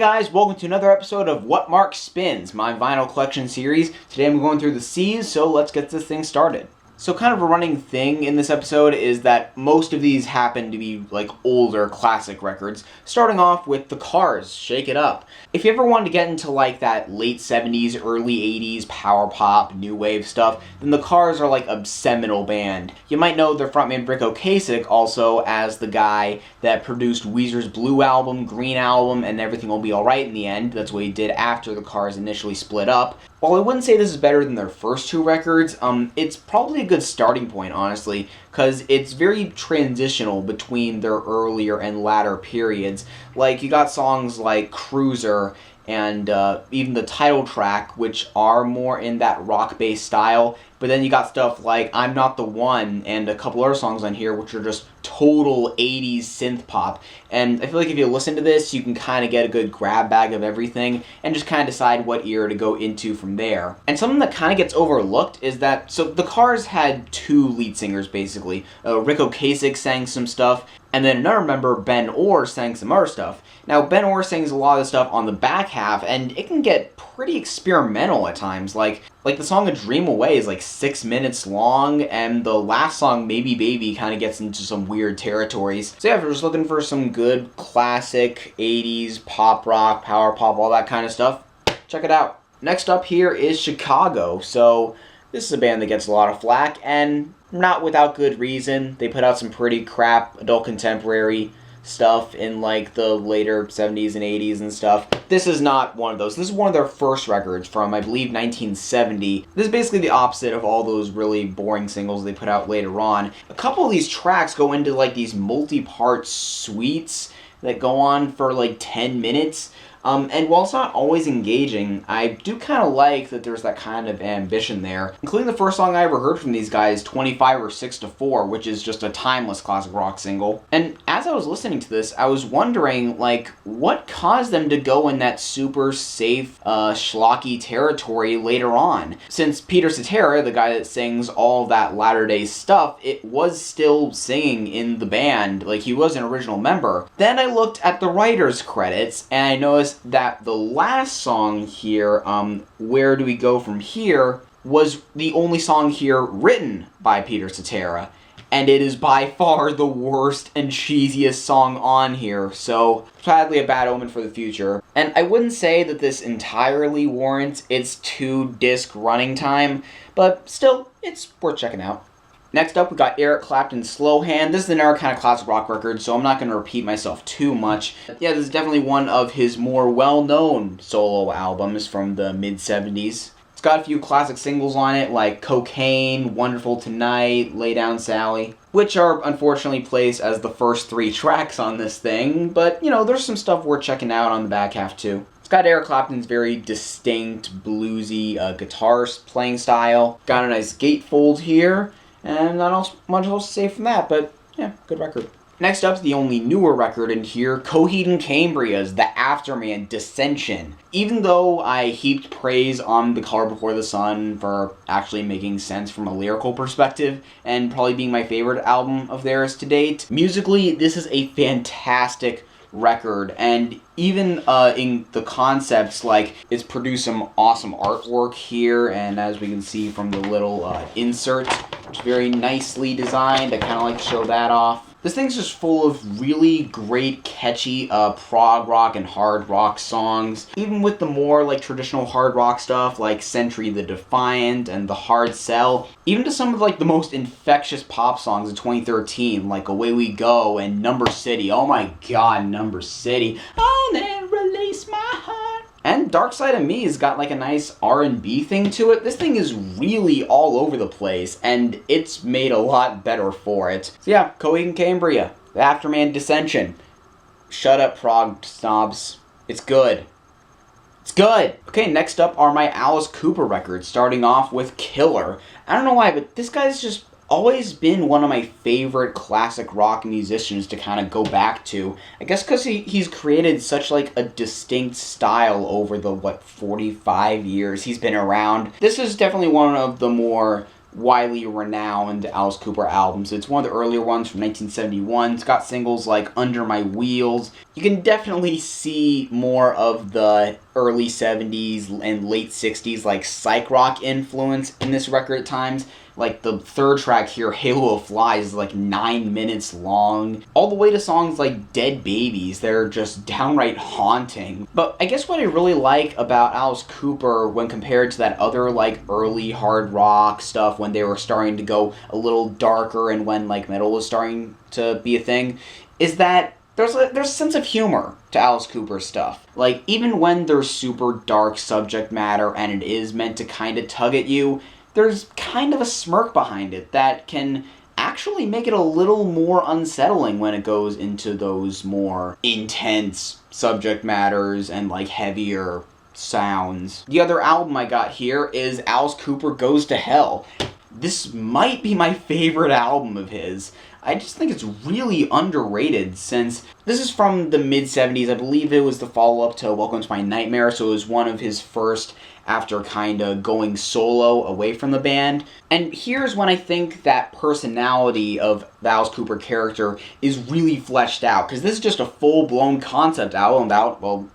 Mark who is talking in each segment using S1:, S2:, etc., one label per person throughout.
S1: Hey guys, welcome to another episode of What Mark Spins, my vinyl collection series. Today I'm going through the C's, so let's get this thing started. So kind of a running thing in this episode is that most of these happen to be like older classic records, starting off with The Cars, Shake It Up. If you ever wanted to get into like that late 70s, early 80s power pop, new wave stuff, then The Cars are like a seminal band. You might know their frontman Rick Ocasek also as the guy that produced Weezer's Blue album, Green album, and Everything Will Be Alright in the end. That's what he did after The Cars initially split up. While I wouldn't say this is better than their first two records, it's probably a good starting point, honestly, because it's very transitional between their earlier and latter periods. Like, you got songs like Cruiser and even the title track, which are more in that rock-based style, but then you got stuff like I'm Not the One and a couple other songs on here which are just total 80s synth pop. And I feel like if you listen to this, you can kind of get a good grab bag of everything and just kind of decide what era to go into from there. And something that kind of gets overlooked is that, so The Cars had two lead singers basically. Rick Ocasek sang some stuff, and then another member, Ben Orr, sang some other stuff. Now, Ben Orr sings a lot of the stuff on the back half, and it can get pretty experimental at times. Like the song A Dream Away is like 6 minutes long, and the last song, Maybe Baby, kind of gets into some weird territories. So yeah, if you're just looking for some good classic 80s pop rock, power pop, all that kind of stuff, check it out. Next up here is Chicago. So this is a band that gets a lot of flack, and not without good reason. They put out some pretty crap adult contemporary stuff in like the later 70s and 80s and stuff. This is not one of those. This is one of their first records from, I believe, 1970. This is basically the opposite of all those really boring singles they put out later on. A couple of these tracks go into like these multi-part suites that go on for like 10 minutes. And while it's not always engaging, I do kind of like that there's that kind of ambition there. Including the first song I ever heard from these guys, 25 or 6 to 4, which is just a timeless classic rock single. And as I was listening to this, I was wondering, like, what caused them to go in that super safe, schlocky territory later on? Since Peter Cetera, the guy that sings all that latter-day stuff, it was still singing in the band, like he was an original member. Then I looked at the writer's credits, and I noticed that the last song here, Where Do We Go From Here, was the only song here written by Peter Cetera, and it is by far the worst and cheesiest song on here, so sadly a bad omen for the future. And I wouldn't say that this entirely warrants its 2-disc running time, but still, it's worth checking out. Next up, we got Eric Clapton's Slow Hand. This is another kind of classic rock record, so I'm not going to repeat myself too much. Yeah, this is definitely one of his more well-known solo albums from the mid-70s. It's got a few classic singles on it, like Cocaine, Wonderful Tonight, Lay Down Sally, which are unfortunately placed as the first 3 tracks on this thing, but, you know, there's some stuff worth checking out on the back half, too. It's got Eric Clapton's very distinct, bluesy guitar playing style. Got a nice gatefold here. And not much else to say from that, but yeah, good record. Next up is the only newer record in here, Coheed and Cambria's The Afterman Dissension. Even though I heaped praise on The Color Before the Sun for actually making sense from a lyrical perspective, and probably being my favorite album of theirs to date, musically, this is a fantastic record, and even in the concepts, like, it's produced some awesome artwork here, and as we can see from the little insert, it's very nicely designed. I kind of like to show that off. This thing's just full of really great, catchy prog rock and hard rock songs. Even with the more like traditional hard rock stuff like Century the Defiant and The Hard Sell. Even to some of like the most infectious pop songs of 2013 like Away We Go and Number City. Oh my god, Number City. I'll never release my heart. And Dark Side of Me has got like a nice R&B thing to it. This thing is really all over the place, and it's made a lot better for it. So yeah, Coheed and Cambria, The Afterman Dissension. Shut up, prog snobs. It's good. It's good! Okay, next up are my Alice Cooper records, starting off with Killer. I don't know why, but this guy's just always been one of my favorite classic rock musicians to kind of go back to. I guess because he's created such like a distinct style over the, 45 years he's been around. This is definitely one of the more widely renowned Alice Cooper albums. It's one of the earlier ones from 1971. It's got singles like Under My Wheels. You can definitely see more of the early 70s and late 60s like psych rock influence in this record at times. Like the third track here, Halo of Flies, is like 9 minutes long. All the way to songs like Dead Babies. They're just downright haunting. But I guess what I really like about Alice Cooper when compared to that other like early hard rock stuff when they were starting to go a little darker and when like metal was starting to be a thing, is that there's a sense of humor to Alice Cooper's stuff. Like, even when there's super dark subject matter and it is meant to kind of tug at you, there's kind of a smirk behind it that can actually make it a little more unsettling when it goes into those more intense subject matters and like heavier sounds. The other album I got here is Alice Cooper Goes to Hell. This might be my favorite album of his. I just think it's really underrated since this is from the mid-70s. I believe it was the follow-up to Welcome to My Nightmare, so it was one of his first after kind of going solo away from the band. And here's when I think that personality of the Alice Cooper character is really fleshed out, because this is just a full-blown concept album about, well,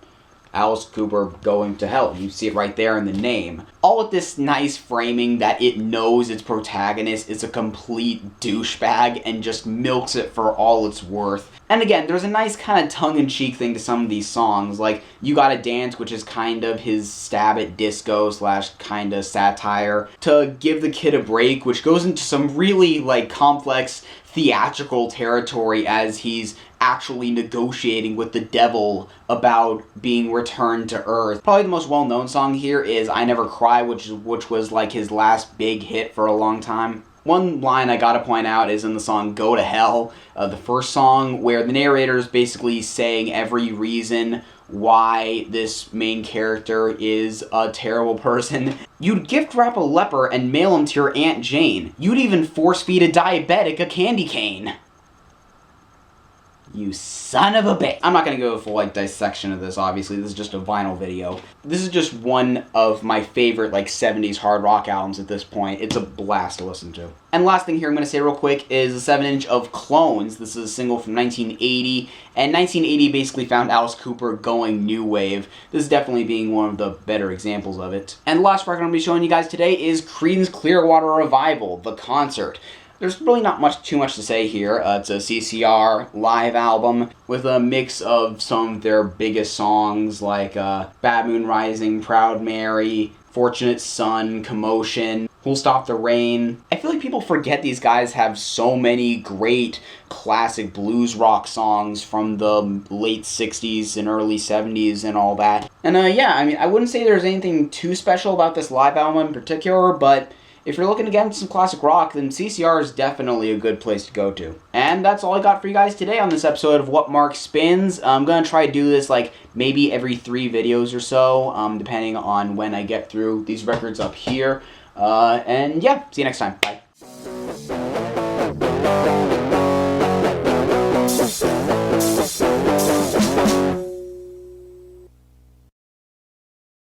S1: Alice Cooper going to hell. You see it right there in the name. All with this nice framing that it knows its protagonist is a complete douchebag and just milks it for all it's worth. And again, there's a nice kind of tongue-in-cheek thing to some of these songs, like You Gotta Dance, which is kind of his stab at disco / kind of satire, to Give the Kid a Break, which goes into some really like complex theatrical territory as he's actually negotiating with the devil about being returned to Earth. Probably the most well-known song here is I Never Cry, which was like his last big hit for a long time. One line I gotta point out is in the song Go to Hell, the first song, where the narrator is basically saying every reason why this main character is a terrible person. You'd gift wrap a leper and mail him to your Aunt Jane. You'd even force feed a diabetic a candy cane. You son of a bitch. I'm not going to go full like dissection of this, obviously. This is just a vinyl video. This is just one of my favorite like 70s hard rock albums at this point. It's a blast to listen to. And last thing here I'm going to say real quick is a 7-inch of Clones. This is a single from 1980. And 1980 basically found Alice Cooper going new wave. This is definitely being one of the better examples of it. And the last record I'm going to be showing you guys today is Creedence Clearwater Revival, the concert. There's really not too much to say here. It's a CCR live album with a mix of some of their biggest songs like Bad Moon Rising, Proud Mary, Fortunate Son, Commotion, Who'll Stop the Rain. I feel like people forget these guys have so many great classic blues rock songs from the late 60s and early 70s and all that. And yeah, I mean, I wouldn't say there's anything too special about this live album in particular, but if you're looking to get into some classic rock, then CCR is definitely a good place to go to. And that's all I got for you guys today on this episode of What Mark Spins. I'm going to try to do this like maybe every 3 videos or so, depending on when I get through these records up here. And yeah, see you next time. Bye.